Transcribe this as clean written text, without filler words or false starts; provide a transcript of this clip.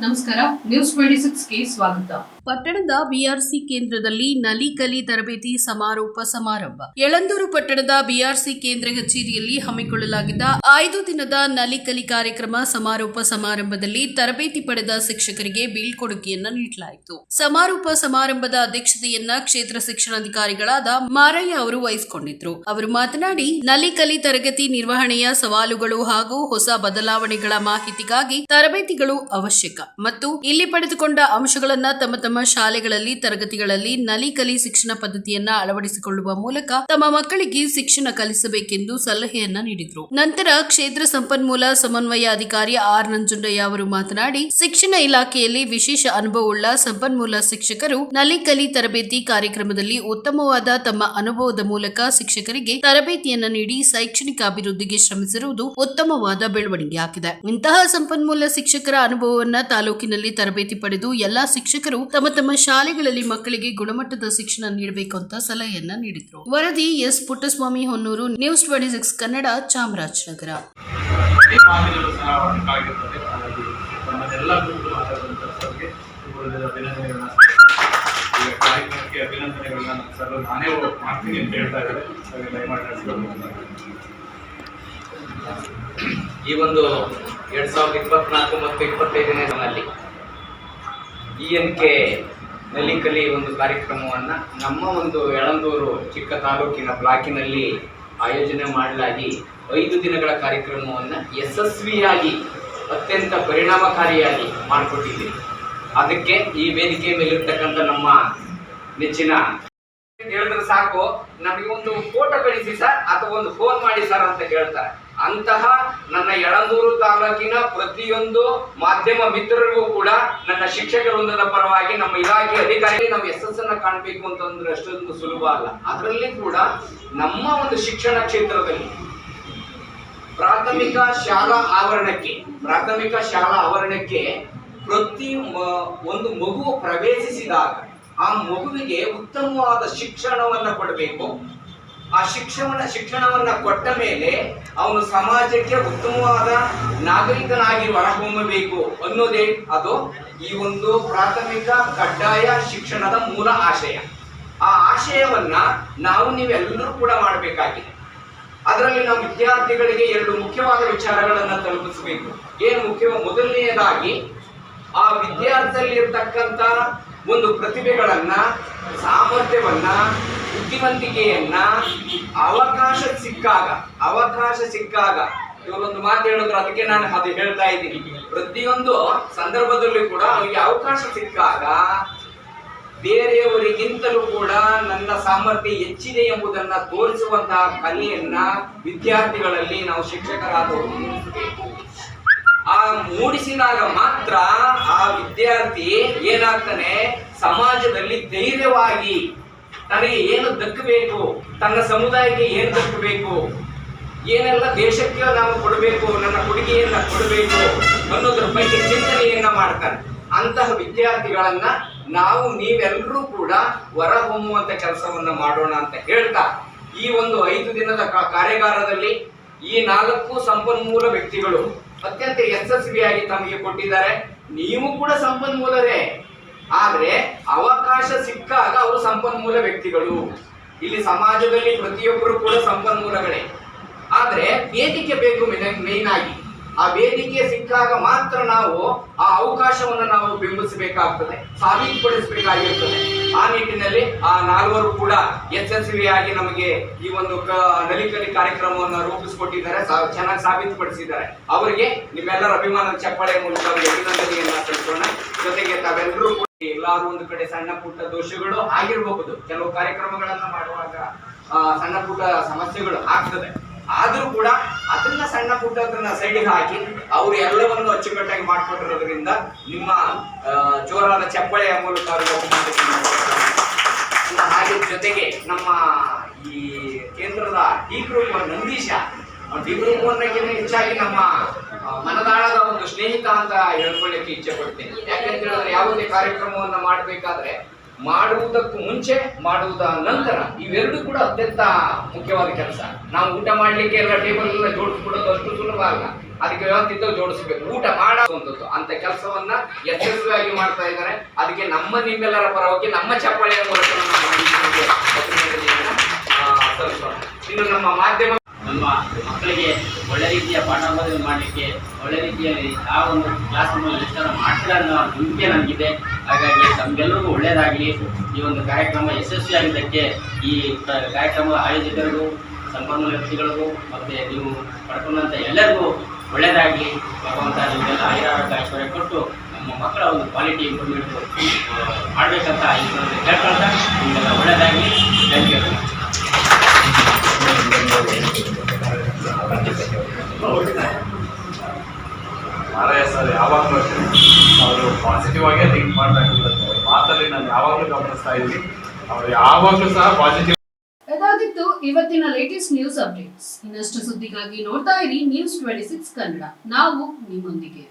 ನಮಸ್ಕಾರ, ನ್ಯೂಸ್ 26ಗೆ ಸ್ವಾಗತ. ಪಟ್ಟಣದ ಬಿಆರ್ಸಿ ಕೇಂದ್ರದಲ್ಲಿ ನಲಿಕಲಿ ತರಬೇತಿ ಸಮಾರೋಪ ಸಮಾರಂಭ. ಯಳಂದೂರು ಪಟ್ಟಣದ ಬಿಆರ್ಸಿ ಕೇಂದ್ರ ಕಚೇರಿಯಲ್ಲಿ ಹಮ್ಮಿಕೊಳ್ಳಲಾಗಿದ್ದ 5 ದಿನದ ನಲಿಕಲಿ ಕಾರ್ಯಕ್ರಮ ಸಮಾರೋಪ ಸಮಾರಂಭದಲ್ಲಿ ತರಬೇತಿ ಪಡೆದ ಶಿಕ್ಷಕರಿಗೆ ಬೀಳ್ಕೊಡುಗೆಯನ್ನ ನೀಡಲಾಯಿತು. ಸಮಾರೋಪ ಸಮಾರಂಭದ ಅಧ್ಯಕ್ಷತೆಯನ್ನ ಕ್ಷೇತ್ರ ಶಿಕ್ಷಣಾಧಿಕಾರಿಗಳಾದ ಮಾರಯ್ಯ ಅವರು ವಹಿಸಿಕೊಂಡಿದ್ರು. ಅವರು ಮಾತನಾಡಿ, ನಲಿಕಲಿ ತರಗತಿ ನಿರ್ವಹಣೆಯ ಸವಾಲುಗಳು ಹಾಗೂ ಹೊಸ ಬದಲಾವಣೆಗಳ ಮಾಹಿತಿಗಾಗಿ ತರಬೇತಿಗಳು ಅವಶ್ಯಕ ಮತ್ತು ಇಲ್ಲಿ ಪಡೆದುಕೊಂಡ ಅಂಶಗಳನ್ನು ತಮ್ಮ ಶಾಲೆಗಳಲ್ಲಿ ತರಗತಿಗಳಲ್ಲಿ ನಲಿಕಲಿ ಶಿಕ್ಷಣ ಪದ್ಧತಿಯನ್ನ ಅಳವಡಿಸಿಕೊಳ್ಳುವ ಮೂಲಕ ತಮ್ಮ ಮಕ್ಕಳಿಗೆ ಶಿಕ್ಷಣ ಕಲಿಸಬೇಕೆಂದು ಸಲಹೆಯನ್ನ ನೀಡಿದರು. ನಂತರ ಕ್ಷೇತ್ರ ಸಂಪನ್ಮೂಲ ಸಮನ್ವಯ ಅಧಿಕಾರಿ ಆರ್ ನಂಜುಂಡಯ್ಯ ಅವರು ಮಾತನಾಡಿ, ಶಿಕ್ಷಣ ಇಲಾಖೆಯಲ್ಲಿ ವಿಶೇಷ ಅನುಭವವುಳ್ಳ ಸಂಪನ್ಮೂಲ ಶಿಕ್ಷಕರು ನಲಿಕಲಿ ತರಬೇತಿ ಕಾರ್ಯಕ್ರಮದಲ್ಲಿ ಉತ್ತಮವಾದ ತಮ್ಮ ಅನುಭವದ ಮೂಲಕ ಶಿಕ್ಷಕರಿಗೆ ತರಬೇತಿಯನ್ನ ನೀಡಿ ಶೈಕ್ಷಣಿಕ ಅಭಿವೃದ್ಧಿಗೆ ಶ್ರಮಿಸಿರುವುದು ಉತ್ತಮವಾದ ಬೆಳವಣಿಗೆಯಾಗಿದೆ. ಇಂತಹ ಸಂಪನ್ಮೂಲ ಶಿಕ್ಷಕರ ಅನುಭವವನ್ನ ತಾಲೂಕಿನಲ್ಲಿ ತರಬೇತಿ ಪಡೆದು ಎಲ್ಲಾ ಶಿಕ್ಷಕರು ತಮ್ಮ ಶಾಲೆಗಳಲ್ಲಿ ಮಕ್ಕಳಿಗೆ ಗುಣಮಟ್ಟದ ಶಿಕ್ಷಣ ನೀಡಬೇಕು ಅಂತ ಸಲಹೆಯನ್ನ ನೀಡಿದರು. ವರದಿ ಎಸ್ ಪುಟ್ಟಸ್ವಾಮಿ ಹೊನ್ನೂರು, ನ್ಯೂಸ್ 26 ಕನ್ನಡ, ಚಾಮರಾಜನಗರ. ಈ ಒಂದು 2024 ಮತ್ತು 25ನೇ ಸಾಲಿನಲ್ಲಿ ENK ನಲಿಕಲಿ ಒಂದು ಕಾರ್ಯಕ್ರಮವನ್ನು ನಮ್ಮ ಒಂದು ಯಳಂದೂರು ಚಿಕ್ಕ ತಾಲೂಕಿನ ಬ್ಲಾಕಿನಲ್ಲಿ ಆಯೋಜನೆ ಮಾಡಲಾಗಿ 5 ದಿನಗಳ ಕಾರ್ಯಕ್ರಮವನ್ನು ಯಶಸ್ವಿಯಾಗಿ ಅತ್ಯಂತ ಪರಿಣಾಮಕಾರಿಯಾಗಿ ಮಾಡಿಕೊಟ್ಟಿದ್ದೀವಿ. ಅದಕ್ಕೆ ಈ ವೇದಿಕೆ ಮೇಲಿರ್ತಕ್ಕಂಥ ನಮ್ಮ ನೆಚ್ಚಿನ ಹೇಳಿದ್ರೆ ಸಾಕು, ನಮಗೆ ಒಂದು ಫೋಟೋ ಕಳಿಸಿ ಸರ್ ಅಥವಾ ಒಂದು ಫೋನ್ ಮಾಡಿ ಸರ್ ಅಂತ ಹೇಳ್ತಾರೆ. ಅಂತಹ ನನ್ನ ಯಳಂದೂರು ತಾಲೂಕಿನ ಪ್ರತಿಯೊಂದು ಮಾಧ್ಯಮ ಮಿತ್ರರಿಗೂ ಕೂಡ ನನ್ನ ಶಿಕ್ಷಕ ವೃಂದದ ಪರವಾಗಿ ನಮ್ಮ ಇಲಾಖೆ ಅಧಿಕಾರಿ ನಾವು ಯಶಸ್ಸನ್ನ ಕಾಣಬೇಕು ಅಂತಂದ್ರೆ ಅಷ್ಟೊಂದು ಸುಲಭ ಅಲ್ಲ. ಅದರಲ್ಲಿ ಕೂಡ ನಮ್ಮ ಒಂದು ಶಿಕ್ಷಣ ಕ್ಷೇತ್ರದಲ್ಲಿ ಪ್ರಾಥಮಿಕ ಶಾಲಾ ಆವರಣಕ್ಕೆ ಪ್ರತಿ ಒಂದು ಮಗು ಪ್ರವೇಶಿಸಿದಾಗ ಆ ಮಗುವಿಗೆ ಉತ್ತಮವಾದ ಶಿಕ್ಷಣವನ್ನ ಕೊಡಬೇಕು. ಆ ಶಿಕ್ಷಣವನ್ನ ಕೊಟ್ಟ ಮೇಲೆ ಅವನು ಸಮಾಜಕ್ಕೆ ಉತ್ತಮವಾದ ನಾಗರಿಕನಾಗಿ ಹೊರಹೊಮ್ಮಬೇಕು ಅನ್ನೋದೇ ಅದು ಈ ಒಂದು ಪ್ರಾಥಮಿಕ ಕಡ್ಡಾಯ ಶಿಕ್ಷಣದ ಮೂಲ ಆಶಯ. ಆ ಆಶಯವನ್ನ ನೀವೆಲ್ಲರೂ ಕೂಡ ಮಾಡಬೇಕಾಗಿದೆ. ಅದರಲ್ಲಿ ನಾವು ವಿದ್ಯಾರ್ಥಿಗಳಿಗೆ 2 ಮುಖ್ಯವಾದ ವಿಚಾರಗಳನ್ನ ತಲುಪಿಸಬೇಕು. ಏನು ಮುಖ್ಯ? ಮೊದಲನೆಯದಾಗಿ ಆ ವಿದ್ಯಾರ್ಥಿಯಲ್ಲಿ ಇರ್ತಕ್ಕಂಥ ಒಂದು ಪ್ರತಿಭೆಗಳನ್ನ, ಸಾಮರ್ಥ್ಯವನ್ನ, ಬುದ್ಧಿವಂತಿಕೆಯನ್ನ ಅವಕಾಶ ಸಿಕ್ಕಾಗ ಇವರೊಂದು ಮಾತು ಹೇಳಿದ್ರು, ಅದಕ್ಕೆ ನಾನು ಅದು ಹೇಳ್ತಾ ಇದ್ದೀನಿ. ಪ್ರತಿಯೊಂದು ಸಂದರ್ಭದಲ್ಲೂ ಕೂಡ ಅವರಿಗೆ ಅವಕಾಶ ಸಿಕ್ಕಾಗ ಬೇರೆಯವರಿಗಿಂತಲೂ ಕೂಡ ನನ್ನ ಸಾಮರ್ಥ್ಯ ಹೆಚ್ಚಿದೆ ಎಂಬುದನ್ನ ತೋರಿಸುವಂತಹ ಕಲೆಯನ್ನ ವಿದ್ಯಾರ್ಥಿಗಳಲ್ಲಿ ನಾವು ಶಿಕ್ಷಕರಾದವರು ಮೂಡಿಸಬೇಕು. ಆ ಮೂಡಿಸಿದಾಗ ಮಾತ್ರ ಆ ವಿದ್ಯಾರ್ಥಿ ಏನಾಗ್ತಾನೆ, ಸಮಾಜದಲ್ಲಿ ಧೈರ್ಯವಾಗಿ ತನಗೆ ಏನು ದಕ್ಕಬೇಕು, ತನ್ನ ಸಮುದಾಯಕ್ಕೆ ಏನು ದಕ್ಕಬೇಕು, ಏನೆಲ್ಲ ದೇಶಕ್ಕೆ ನಾವು ಕೊಡಬೇಕು, ನನ್ನ ಕೊಡುಗೆಯನ್ನ ಕೊಡಬೇಕು ಅನ್ನೋದ್ರ ಬಗ್ಗೆ ಚಿಂತನೆಯನ್ನ ಮಾಡ್ತಾನೆ. ಅಂತಹ ವಿದ್ಯಾರ್ಥಿಗಳನ್ನ ನೀವೆಲ್ಲರೂ ಕೂಡ ಹೊರಹೊಮ್ಮುವಂತ ಕೆಲಸವನ್ನ ಮಾಡೋಣ ಅಂತ ಹೇಳ್ತಾ, ಈ ಒಂದು 5 ದಿನದ ಕಾರ್ಯಾಗಾರದಲ್ಲಿ ಈ 4 ಸಂಪನ್ಮೂಲ ವ್ಯಕ್ತಿಗಳು ಅತ್ಯಂತ ಯಶಸ್ವಿಯಾಗಿ ತಮಗೆ ಕೊಟ್ಟಿದ್ದಾರೆ. ನೀವು ಕೂಡ ಸಂಪನ್ಮೂಲರೇ, ಆದ್ರೆ ಅವಕಾಶ ಸಿಕ್ಕಾಗ ಅವರು ಸಂಪನ್ಮೂಲ ವ್ಯಕ್ತಿಗಳು. ಇಲ್ಲಿ ಸಮಾಜದಲ್ಲಿ ಪ್ರತಿಯೊಬ್ಬರು ಕೂಡ ಸಂಪನ್ಮೂಲಗಳೇ, ಆದ್ರೆ ವೇದಿಕೆ ಬೇಕು ಮೇನ್ ಆಗಿ. ಆ ವೇದಿಕೆ ಸಿಕ್ಕಾಗ ಮಾತ್ರ ನಾವು ಆ ಅವಕಾಶವನ್ನು ನಾವು ಬಿಂಬಿಸಬೇಕಾಗ್ತದೆ, ಸಾಬೀತುಪಡಿಸಬೇಕಾಗಿರ್ತದೆ. ಆ ನಿಟ್ಟಿನಲ್ಲಿ ಆ 4 ಕೂಡ ಯಶಸ್ವಿಯಾಗಿ ನಮಗೆ ಈ ಒಂದು ನಲಿಕಲಿ ಕಾರ್ಯಕ್ರಮವನ್ನು ರೂಪಿಸಿಕೊಟ್ಟಿದ್ದಾರೆ, ಚೆನ್ನಾಗಿ ಸಾಬೀತುಪಡಿಸಿದ್ದಾರೆ. ಅವರಿಗೆ ನಿಮ್ಮೆಲ್ಲರ ಅಭಿಮಾನದ ಚಪ್ಪಾಳೆ ಮೂಲಕ ಅಭಿನಂದನೆಯನ್ನ ಸಲ್ಲಿಸೋಣ. ಜೊತೆಗೆ ತಾವೆಲ್ಲರೂ ಕೂಡ ಎಲ್ಲಾರು ಒಂದು ಕಡೆ ಸಣ್ಣ ಪುಟ್ಟ ದೋಷಗಳು ಆಗಿರಬಹುದು, ಕೆಲವು ಕಾರ್ಯಕ್ರಮಗಳನ್ನ ಮಾಡುವಾಗ ಸಣ್ಣ ಪುಟ್ಟ ಸಮಸ್ಯೆಗಳು ಆಗ್ತದೆ. ಆದ್ರೂ ಕೂಡ ಅದನ್ನ ಸಣ್ಣ ಪುಟ್ಟದನ್ನ ಸೈಡಿಗೆ ಹಾಕಿ ಅವರು ಎಲ್ಲವನ್ನು ಅಚ್ಚುಕಟ್ಟಾಗಿ ಮಾಡಿಕೊಟ್ಟಿರೋದ್ರಿಂದ ನಿಮ್ಮ ಜೋರಾದ ಚಪ್ಪಳೆಯ ಮೂಲಕ ಹಾಗೆ ಜೊತೆಗೆ ನಮ್ಮ ಈ ಕೇಂದ್ರದ D group Nandeesha, D group ಅನ್ನಕ್ಕಿಂತ ಹೆಚ್ಚಾಗಿ ನಮ್ಮ ಮನದಾಳದ ಒಂದು ಸ್ನೇಹಿತ ಅಂತ ಹೇಳ್ಕೊಳ್ಳಿಕ್ಕೆ ಇಚ್ಛೆ ಪಡ್ತೇನೆ. ಯಾಕಂತ ಹೇಳಿದ್ರೆ ಯಾವುದೇ ಕಾರ್ಯಕ್ರಮವನ್ನ ಮಾಡಬೇಕಾದ್ರೆ ಮಾಡುವುದಕ್ಕೂ ಮುಂಚೆ, ಮಾಡುವುದ ನಂತರ ಇವೆರಡೂ ಕೂಡ ಅತ್ಯಂತ ಮುಖ್ಯವಾದ ಕೆಲಸ. ನಾವು ಊಟ ಮಾಡ್ಲಿಕ್ಕೆ ಎಲ್ಲ ಟೇಬಲ್ ಎಲ್ಲ ಜೋಡಿಸ್ಬಿಡೋದು ಅಷ್ಟು ಸುಲಭ ಅಲ್ಲ. ಅದಕ್ಕೆ ವ್ಯವಸ್ಥಿತ ಜೋಡಿಸಬೇಕು. ಊಟ ಮಾಡುವಂಥದ್ದು ಅಂತ ಕೆಲಸವನ್ನ ಯಶಸ್ವಿಯಾಗಿ ಮಾಡ್ತಾ ಇದ್ದಾರೆ. ಅದಕ್ಕೆ ನಿಮ್ಮೆಲ್ಲರ ಪರವಾಗಿ ನಮ್ಮ ಚಪ್ಪಾಳೆಯ ಮೂಲಕ ಸಲ್ಲಿಸೋಣ. ಇನ್ನು ನಮ್ಮ ಮಾಧ್ಯಮ ನಮ್ಮ ಮಕ್ಕಳಿಗೆ ಒಳ್ಳೆ ರೀತಿಯ ಪಾಠ ಬೋಧನೆ ಮಾಡಲಿಕ್ಕೆ ಒಳ್ಳೆ ರೀತಿಯಲ್ಲಿ ಆ ಒಂದು ಕ್ಲಾಸ್ ಲೆಕ್ಚರ್ ಮಾಡ್ತಾರೆ ಅನ್ನೋ ನಂಬಿಕೆ ನನಗಿದೆ. ಹಾಗಾಗಿ ತಮಗೆಲ್ಲರಿಗೂ ಒಳ್ಳೆಯದಾಗಲಿ. ಈ ಒಂದು ಕಾರ್ಯಕ್ರಮ ಯಶಸ್ವಿಯಾಗಿದ್ದಕ್ಕೆ ಈ ಕಾರ್ಯಕ್ರಮದ ಆಯೋಜಕರಿಗೂ ಸಂಪನ್ಮೂಲ ವ್ಯಕ್ತಿಗಳಿಗೂ ಮತ್ತು ನೀವು ಪಡ್ಕೊಂಡಂಥ ಎಲ್ಲರಿಗೂ ಒಳ್ಳೆಯದಾಗಲಿ. ಭಗವಂತ ನಿಮಗೆಲ್ಲ ಆಯುರಾರೋಗ್ಯ ಐಶ್ವರ್ಯ ಕೊಟ್ಟು ನಮ್ಮ ಮಕ್ಕಳ ಒಂದು ಕ್ವಾಲಿಟಿ ಇಂಪ್ರೂವ್ಮೆಂಟ್ ಮಾಡಬೇಕಂತ ಈ ಕೇಳ್ಕೊಳ್ತಾ ನಿಮಗೆಲ್ಲ ಒಳ್ಳೆಯದಾಗಲಿ. Thank you. ಮಾರಾಯ ಸರ್ ಯಾವಾಗಲೂ ಅವರು ಪಾಸಿಟಿವ್ ಆಗೇ ಥಿಂಕ್ ಮಾಡ್ತಾಯಿರ್ತಾರೆ. ಮಾತಲ್ಲಿ ನಾನು ಯಾವಾಗಲೂ ಗಮನಿಸ್ತಾ ಇದ್ದೀನಿ, ಅವರು ಯಾವಾಗಲೂ ಸಹ ಪಾಸಿಟಿವ್. ಅದಾಗಿತ್ತು ಇವತ್ತಿನ ಲೇಟೆಸ್ಟ್ ನ್ಯೂಸ್ ಅಪ್ಡೇಟ್ಸ್. ಇನ್ನಷ್ಟು ಸುದ್ದಿಗಾಗಿ ನೋಡ್ತಾ ಇರಿ News 26 ಕನ್ನಡ. ನಾವು ನಿಮ್ಮೊಂದಿಗೆ.